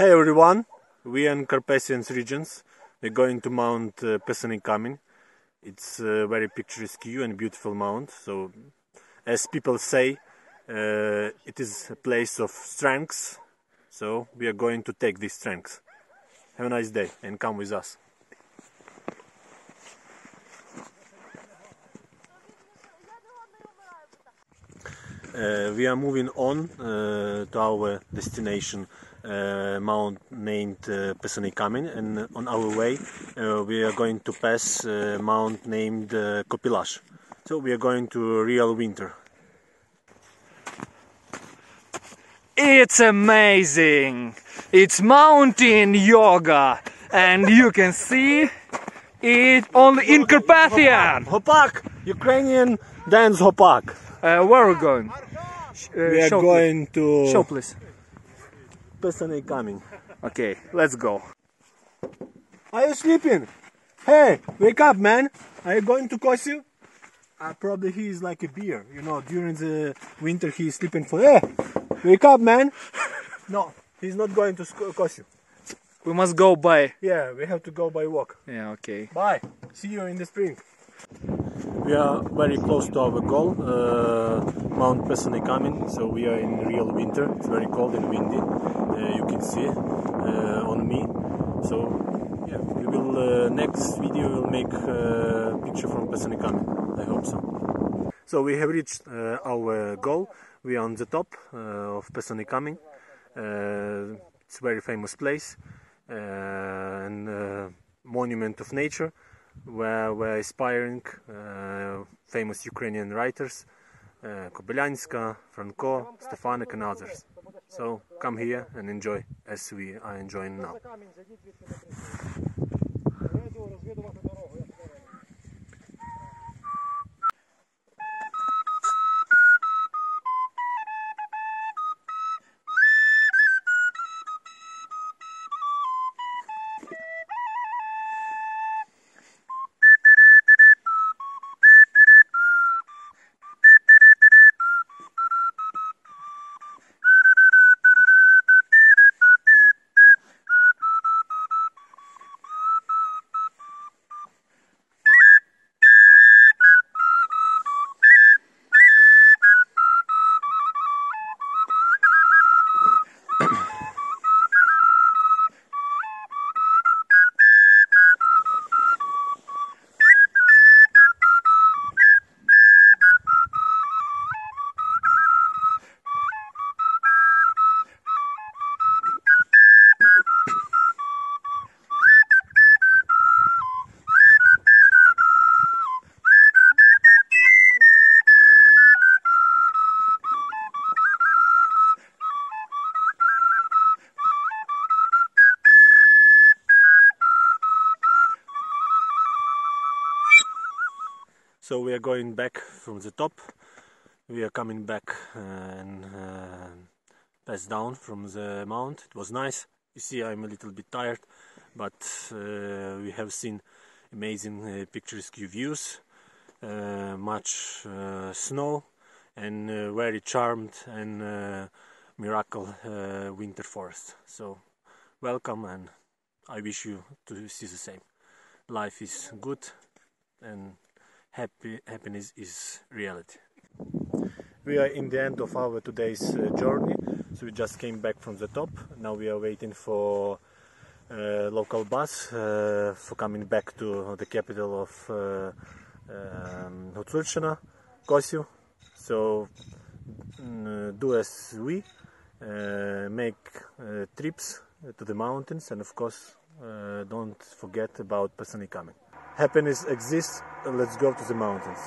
Hey everyone, we are in Carpathians regions. We're going to Mount Pysanyi Kamin. It's a very picturesque and beautiful mount. So, as people say, it is a place of strengths. So we are going to take these strengths. Have a nice day and come with us. We are moving on to our destination, mount named Pysanyi Kamin, and on our way we are going to pass mount named Pysanyj. So we are going to real winter. It's amazing! It's mountain yoga, and you can see it only in Carpathian! Hopak! Ukrainian dance hopak! Where are we going? We are going to Show please. Pysanyi Kamin. Okay, let's go. Are you sleeping? Hey, wake up, man! Are you going to Kosiu? Probably he is like a bear, you know, during the winter he is sleeping for... Hey! Wake up, man! No, he's not going to Kosiu. We must go by... Yeah, we have to go by walk. Yeah, okay. Bye! See you in the spring. We are very close to our goal, Mount Pysanyi Kamin, so we are in real winter. It's very cold and windy, you can see on me. So yeah, we will next video will make a picture from Pysanyi Kamin. I hope so. So we have reached our goal. We are on the top of Pysanyi Kamin. It's a very famous place and monument of nature, where we're inspiring famous Ukrainian writers, Kobylanska, Franco, Stefanik and others. So come here and enjoy as we are enjoying now. So we are going back from the top. We are coming back and pass down from the mount. It was nice. You see, I'm a little bit tired, but we have seen amazing picturesque views, much snow, and very charmed and miracle winter forest. So welcome, and I wish you to see the same. Life is good and happiness is reality. We are in the end of our today's journey, so we just came back from the top. Now we are waiting for local bus for coming back to the capital of hutsuls, Kosiu. So do as we make trips to the mountains, and of course don't forget about Pysanyi Kamin. Happiness exists, let's go to the mountains.